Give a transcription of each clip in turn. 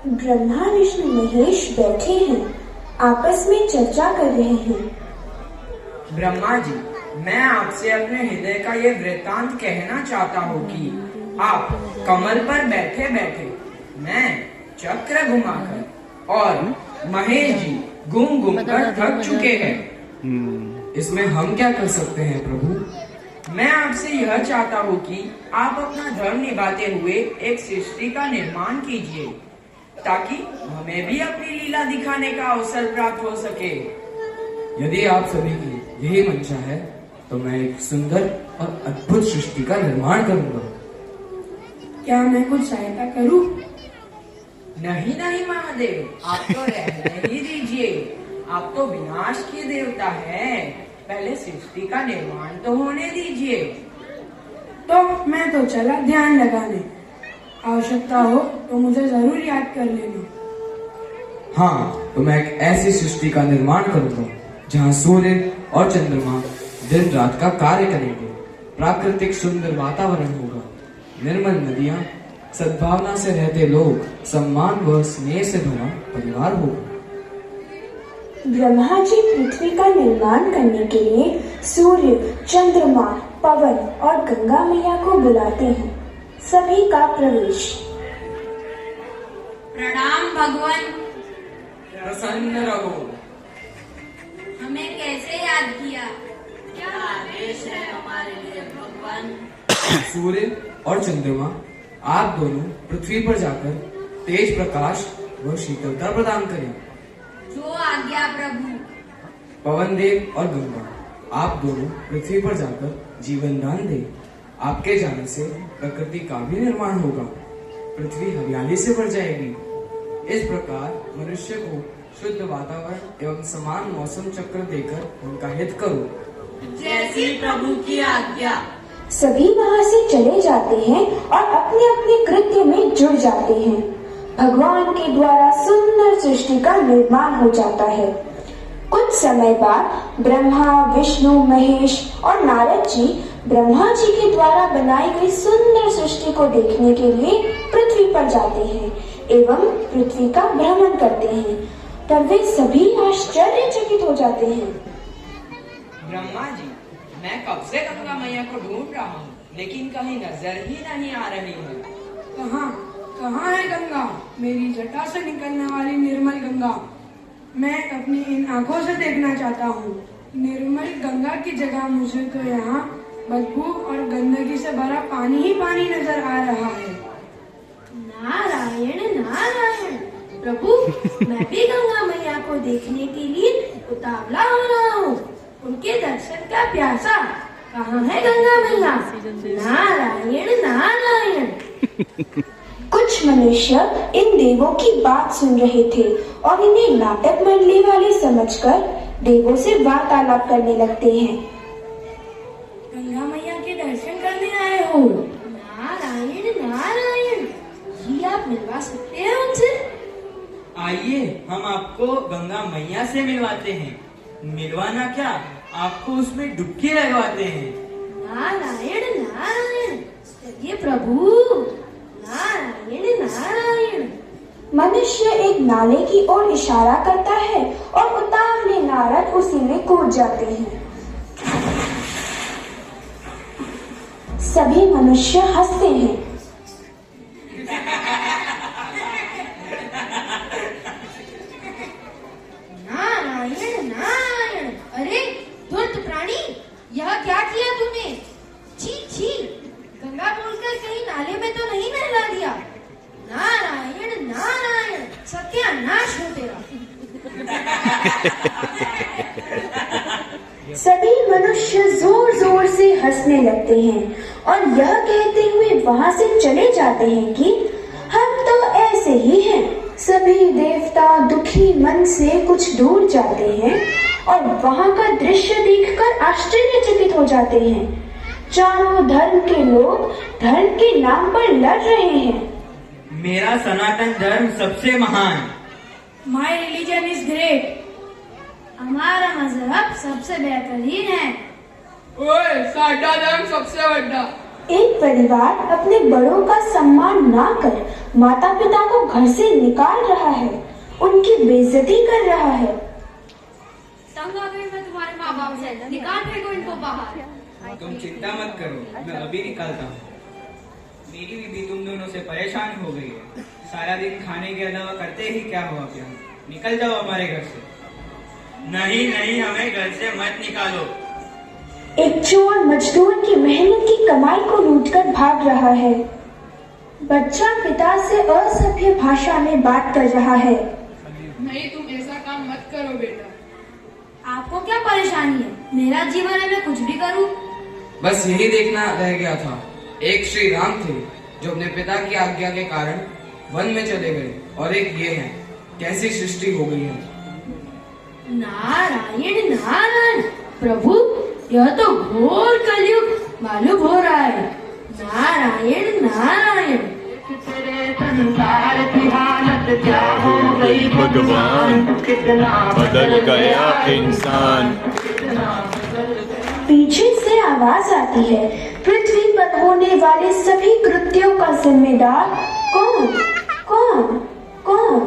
ब्रह्मा विष्णु महेश बैठे हैं, आपस में चर्चा कर रहे हैं। ब्रह्मा जी, मैं आपसे अपने हृदय का ये वृत्तांत कहना चाहता हूँ कि आप कमल पर बैठे बैठे, मैं चक्र घुमाकर और महेश जी घूम घूम कर थक चुके हैं। इसमें हम क्या कर सकते हैं प्रभु? मैं आपसे यह चाहता हूँ कि आप अपना धर्म निभाते हुए एक सृष्टि का निर्माण कीजिए, ताकि हमें भी अपनी लीला दिखाने का अवसर प्राप्त हो सके। यदि आप सभी की यही मंशा है तो मैं एक सुंदर और अद्भुत सृष्टि का निर्माण करूंगा। क्या मैं कुछ सहायता करूं? नहीं नहीं महादेव, आप तो रहने ही दीजिए। आप तो विनाश के देवता हैं। पहले सृष्टि का निर्माण तो होने दीजिए। तो मैं तो चला ध्यान लगाने। आवश्यकता हो तो मुझे जरूर याद कर लेना। हाँ, तो मैं एक ऐसी सृष्टि का निर्माण करूंगा जहाँ सूर्य और चंद्रमा दिन रात का कार्य करेंगे। प्राकृतिक सुंदर वातावरण होगा, निर्मल नदियाँ, सद्भावना से रहते लोग, सम्मान व स्नेह से भरा परिवार होगा। ब्रह्मा जी पृथ्वी का निर्माण करने के लिए सूर्य, चंद्रमा, पवन और गंगा मैया को बुलाते हैं। सभी का प्रवेश। प्रणाम भगवान। प्रसन्न रहो। हमें कैसे याद किया? क्या आदेश है हमारे लिए भगवान? सूर्य और चंद्रमा, आप दोनों पृथ्वी पर जाकर तेज प्रकाश व शीतलता प्रदान करें। जो आज्ञा प्रभु। पवन देव और गंगा, आप दोनों पृथ्वी पर जाकर जीवन दान दें। आपके जाने से प्रकृति का भी निर्माण होगा, पृथ्वी हरियाली से भर जाएगी। इस प्रकार मनुष्य को शुद्ध वातावरण एवं समान मौसम चक्र देकर उनका हित करो। जैसी प्रभु की आज्ञा। सभी वहाँ से चले जाते हैं और अपने अपने कृत्य में जुड़ जाते हैं। भगवान के द्वारा सुंदर सृष्टि का निर्माण हो जाता है। कुछ समय बाद ब्रह्मा, विष्णु, महेश और नारद जी ब्रह्मा जी के द्वारा बनाई गई सुंदर सृष्टि को देखने के लिए पृथ्वी पर जाते हैं एवं पृथ्वी का भ्रमण करते हैं। तब वे सभी आश्चर्यचकित हो जाते हैं। ब्रह्मा जी, मैं कब से गंगा मैया को ढूंढ रहा हूँ, लेकिन कहीं नजर ही नहीं आ रही है। कहाँ है गंगा? मेरी जटा से निकलने वाली निर्मल गंगा। मैं अपनी इन आंखों से देखना चाहता हूँ। निर्मल गंगा की जगह मुझे तो यहाँ बदबू और गंदगी से भरा पानी ही पानी नजर आ रहा है। नारायण नारायण प्रभु, मैं भी गंगा मैया को देखने के लिए उतावला हो रहा हूँ। उनके दर्शन का प्यासा। कहाँ है गंगा मैया? नारायण नारायण। कुछ मनुष्य इन देवों की बात सुन रहे थे और इन्हें नाटक मंडली वाले समझकर देवों से वार्तालाप करने लगते हैं। गंगा मैया के दर्शन करने आए हो? नारायण नारायण। जी आप मिलवा सकते हैं उनसे? आइए, हम आपको गंगा मैया से मिलवाते हैं। मिलवाना क्या, आपको उसमें डुबकी लगवाते हैं। नारायण नारायण। ये प्रभु, नारायण नारायण। मनुष्य एक नाले की ओर इशारा करता है और उतावले नारद उसी में कूद जाते हैं। सभी मनुष्य हंसते हैं। नारायण नारायण। अरे धूर्त प्राणी, यह क्या किया तूने? छी छी, गंगा बोलकर कहीं नाले में तो नहीं नहला दिया? नारायण नारायण, सत्यानाश हो तेरा। सभी मनुष्य जोर जोर से हंसने लगते हैं और यह कहते हुए वहाँ से चले जाते हैं कि हम तो ऐसे ही हैं। सभी देवता दुखी मन से कुछ दूर जाते हैं और वहाँ का दृश्य देखकर आश्चर्यचकित हो जाते हैं। चारों धर्म के लोग धर्म के नाम पर लड़ रहे हैं। मेरा सनातन धर्म सबसे महान। My religion is great. हमारा मजहब सबसे बेहतरीन है। ओए, साडा धर्म सबसे बड़ा। एक परिवार अपने बड़ों का सम्मान ना कर माता पिता को घर से निकाल रहा है, उनकी बेइज्जती कर रहा है। तंग आ गई मैं तुम्हारे माँ बाप से, निकाल फेंको इनको बाहर। तुम चिंता मत करो, मैं अभी निकालता हूँ। मेरी बीवी तुम दोनों से परेशान हो गई है। सारा दिन खाने के अलावा करते ही क्या हो आप यहाँ? निकल जाओ हमारे घर से। नहीं नहीं, हमें घर से मत निकालो। एक चोर मजदूर की मेहनत की कमाई को लूटकर भाग रहा है। बच्चा पिता से असभ्य भाषा में बात कर रहा है। नहीं, तुम ऐसा काम मत करो बेटा। आपको क्या परेशानी है? मेरा जीवन है, मैं कुछ भी करूँ। बस यही देखना रह गया था। एक श्री राम थे जो अपने पिता की आज्ञा के कारण वन में चले गए, और एक ये है। कैसी सृष्टि हो गई है। नारायण नारायण, प्रभु यह तो घोर कलयुग मालूम हो रहा है। नारायण नारायण। भगवान बदल गया इंसान। पीछे से आवाज आती है, पृथ्वी पर होने वाले सभी कृत्यों का जिम्मेदार कौन? कौन? कौन?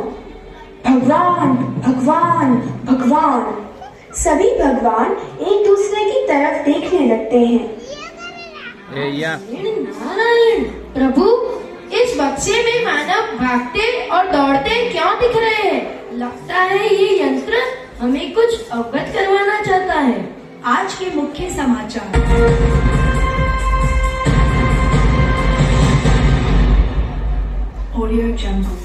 भगवान, भगवान, भगवान। सभी भगवान एक दूसरे की तरफ देखने लगते हैं। नारायण, प्रभु इस बक्से में मानव भागते और दौड़ते क्यों दिख रहे हैं? लगता है ये यंत्र हमें कुछ अवगत करवाना चाहता है। आज के मुख्य समाचार। ऑडियो जंगल।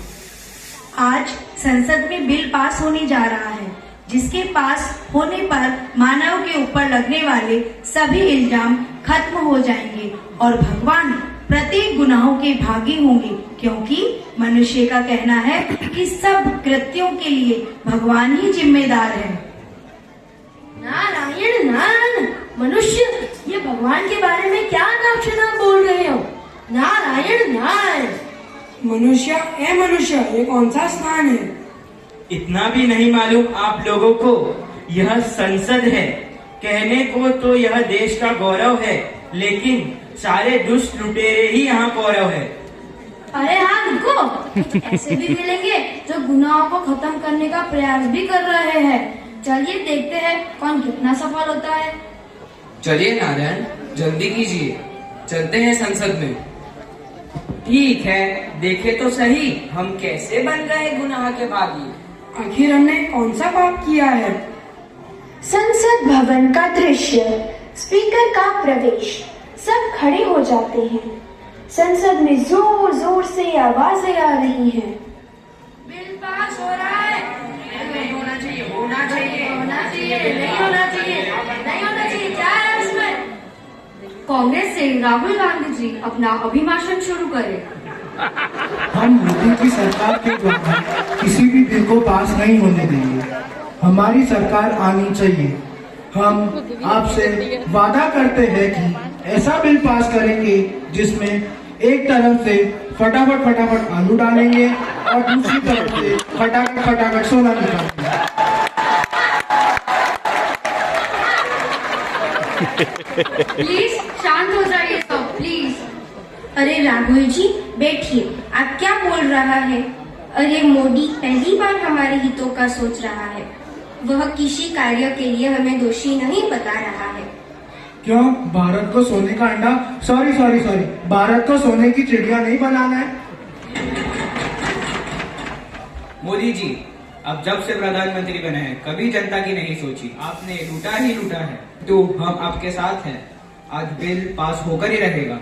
आज संसद में बिल पास होने जा रहा है, जिसके पास होने पर मानव के ऊपर लगने वाले सभी इल्जाम खत्म हो जाएंगे और भगवान प्रत्येक गुनाहों के भागी होंगे, क्योंकि मनुष्य का कहना है कि सब कृत्यों के लिए भगवान ही जिम्मेदार है। नारायण नारायण, मनुष्य ये भगवान के बारे में क्या नाम बोल रहे हो? नारायण नारायण। मनुष्य, ए मनुष्य, ये कौन सा स्थान है? इतना भी नहीं मालूम आप लोगों को? यह संसद है। कहने को तो यह देश का गौरव है, लेकिन सारे दुष्ट लुटेरे ही यहाँ गौरव है। अरे हाँ रुको, ऐसे भी मिलेंगे जो गुनाहों को खत्म करने का प्रयास भी कर रहे हैं। चलिए देखते हैं कौन कितना सफल होता है। चलिए नारायण, जल्दी कीजिए, चलते हैं संसद में। ठीक है, देखे तो सही हम कैसे बन गए गुनाह के बागी। आखिर हमने कौन सा पाप किया है? संसद भवन का दृश्य, स्पीकर का प्रवेश, सब खड़े हो जाते हैं। संसद में जोर जोर से आवाजें आ रही हैं। बिल पास हो रहा है। नहीं होना चाहिए, होना चाहिए, होना चाहिए, नहीं होना चाहिए, नहीं होना चाहिए, क्या है उसमें? कांग्रेस से राहुल गांधी जी अपना अभिभाषण शुरू करें। हम मोदी की सरकार के द्वारा किसी भी बिल को पास नहीं होने देंगे। हमारी सरकार आनी चाहिए। हम आपसे वादा करते हैं कि ऐसा बिल पास करेंगे जिसमें एक तरफ से फटाफट फटाफट आलू डालेंगे और दूसरी तरफ से फटाफट फटाफट सोना निकालेंगे। प्लीज शांत हो जाइए सब, प्लीज। अरे राहुल जी बैठिए, आप क्या बोल रहा है? अरे मोदी पहली बार हमारे हितों का सोच रहा है। वह किसी कार्य के लिए हमें दोषी नहीं बता रहा है। क्यों? भारत को सोने का अंडा, सॉरी भारत को सोने की चिड़िया नहीं बनाना है। मोदी जी, अब जब से प्रधानमंत्री बने हैं कभी जनता की नहीं सोची। आपने लूटा ही लूटा है, तो हम आपके साथ हैं। आज बिल पास होकर ही रहेगा।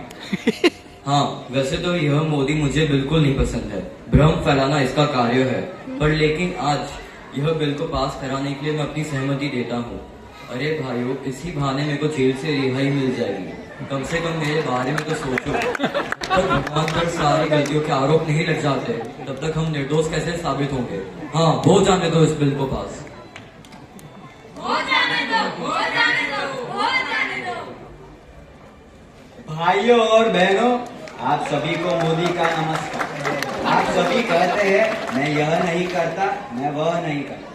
हाँ, वैसे तो यह मोदी मुझे बिल्कुल नहीं पसंद है। भ्रम फैलाना इसका कार्य है, पर लेकिन आज यह बिल को पास कराने के लिए मैं अपनी सहमति देता हूँ। अरे भाइयों, इसी बहाने मेरे को जेल से रिहाई मिल जाएगी। कम से कम मेरे बारे में तो सोचो। तब भगवान पर सारी गलतियों के आरोप नहीं लग जाते, तब तक हम निर्दोष कैसे साबित होंगे? हाँ, हो जाने दो इस बिल को पास। हो जाने दो, हो जाने दो, हो जाने दो। भाइयों और बहनों, आप सभी को मोदी का नमस्कार। आप सभी कहते हैं मैं यह नहीं करता, मैं वह नहीं करता,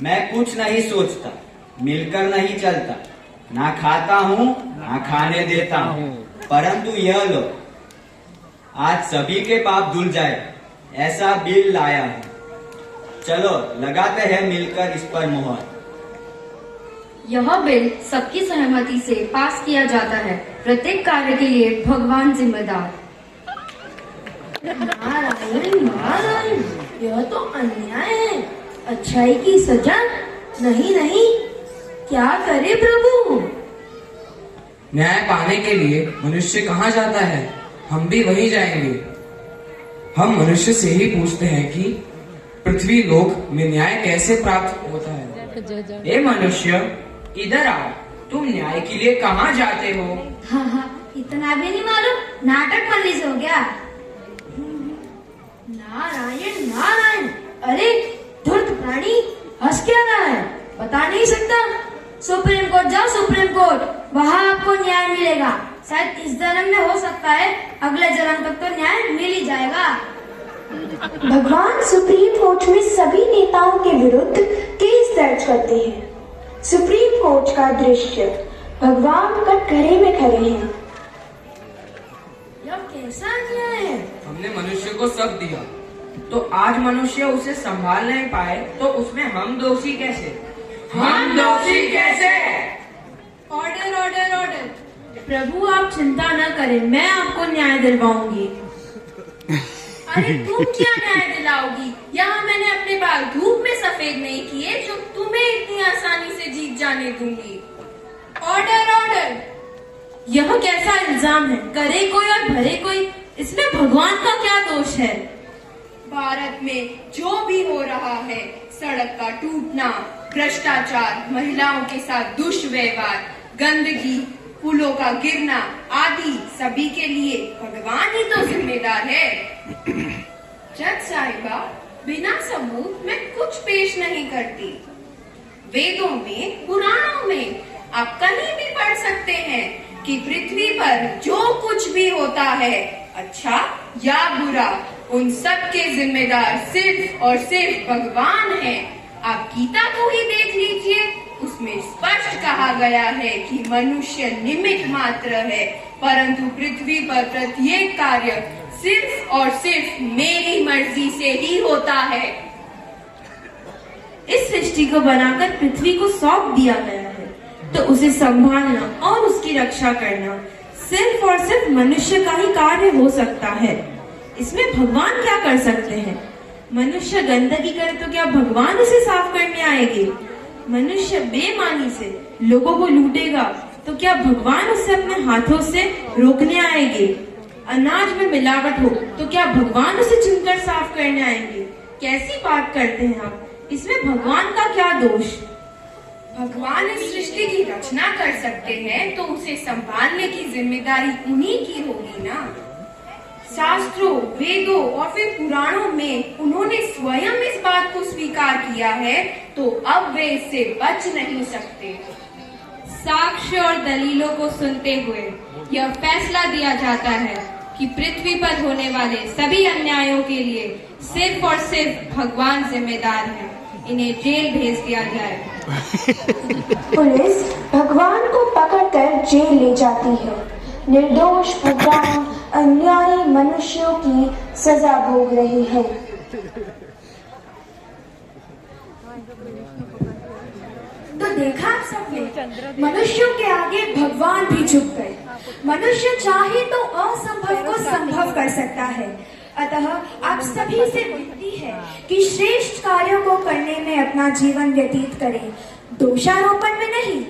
मैं कुछ नहीं सोचता, मिलकर नहीं चलता, ना खाता हूँ ना खाने देता हूँ। परंतु यह लो, आज सभी के पाप धुल जाए ऐसा बिल लाया हूँ। चलो लगाते हैं मिलकर इस पर मोहर। यह बिल सबकी सहमति से पास किया जाता है। प्रत्येक कार्य के लिए भगवान जिम्मेदार। नारायण नारायण, यह तो अन्याय है। अच्छाई की सजा? नहीं नहीं, क्या करे प्रभु? न्याय पाने के लिए मनुष्य कहाँ जाता है? हम भी वहीं जाएंगे। हम मनुष्य से ही पूछते हैं कि पृथ्वी लोक में न्याय कैसे प्राप्त होता है। ए मनुष्य, इधर आओ। तुम न्याय के लिए कहाँ जाते हो? हाँ, इतना भी नहीं मालूम, नाटक मल्ली से हो गया। नारायण नारायण, अरे धूर्त प्राणी, हंस क्या रहा है? बता नहीं सकता? सुप्रीम कोर्ट जाओ, सुप्रीम कोर्ट, वहाँ आपको न्याय मिलेगा। शायद इस जन्म में हो सकता है, अगले जन्म तक तो न्याय मिल ही जाएगा। भगवान सुप्रीम कोर्ट में सभी नेताओं के विरुद्ध केस दर्ज करते हैं। सुप्रीम कोर्ट का दृश्य, भगवान कटघरे में खड़े हैं। यह कैसा न्याय है? हमने मनुष्य को सब दिया, तो आज मनुष्य उसे संभाल नहीं पाए तो उसमें हम दोषी कैसे? हम दोषी कैसे? Order order order. प्रभु आप चिंता न करें, मैं आपको न्याय दिलवाऊंगी। अरे तुम क्या न्याय दिलाओगी? यहाँ मैंने अपने बाल धूप में सफेद नहीं किए जो तुम्हें इतनी आसानी से जीत जाने दूंगी। Order order. यह कैसा इल्जाम है? करे कोई और भरे कोई, इसमें भगवान का क्या दोष है? भारत में जो भी हो रहा है, सड़क का टूटना, भ्रष्टाचार, महिलाओं के साथ दुष्व्यवहार, गंदगी, पुलों का गिरना आदि सभी के लिए भगवान ही तो जिम्मेदार है। जज साहिबा, बिना सबूत मैं कुछ पेश नहीं करती। वेदों में, पुराणों में आप कहीं भी पढ़ सकते हैं कि पृथ्वी पर जो कुछ भी होता है, अच्छा या बुरा, उन सब के जिम्मेदार सिर्फ और सिर्फ भगवान हैं। आप गीता को ही देख लीजिए, उसमें स्पष्ट कहा गया है कि मनुष्य निमित्त मात्र है, परंतु पृथ्वी पर प्रत्येक कार्य सिर्फ और सिर्फ मेरी मर्जी से ही होता है। इस सृष्टि को बनाकर पृथ्वी को सौंप दिया गया है, तो उसे संभालना और उसकी रक्षा करना सिर्फ और सिर्फ मनुष्य का ही कार्य हो सकता है। इसमें भगवान क्या कर सकते हैं? मनुष्य गंदगी करे तो क्या भगवान उसे साफ करने आएंगे? मनुष्य बेईमानी से लोगों को लूटेगा तो क्या भगवान उसे अपने हाथों से रोकने आएंगे? अनाज में मिलावट हो तो क्या भगवान उसे चुनकर साफ करने आएंगे? कैसी बात करते हैं आप? इसमें भगवान का क्या दोष? भगवान इस सृष्टि की रचना कर सकते हैं तो उसे संभालने की जिम्मेदारी उन्हीं की होगी ना। शास्त्रों, वेदों और फिर पुराणों में उन्होंने स्वयं इस बात को स्वीकार किया है, तो अब वे इससे बच नहीं सकते। साक्ष्य और दलीलों को सुनते हुए यह फैसला दिया जाता है कि पृथ्वी पर होने वाले सभी अन्यायों के लिए सिर्फ और सिर्फ भगवान जिम्मेदार हैं। इन्हें जेल भेज दिया जाए। पुलिस भगवान को पकड़कर जेल ले जाती है। निर्दोष भगवान अन्यायी मनुष्यों की सजा भोग रहे हैं। तो देखा आप सबने, मनुष्यों के आगे भगवान भी झुक गए। मनुष्य चाहे तो असंभव को संभव कर सकता है। अतः आप सभी से विनती है कि श्रेष्ठ कार्यों को करने में अपना जीवन व्यतीत करें, दोषारोपण में नहीं,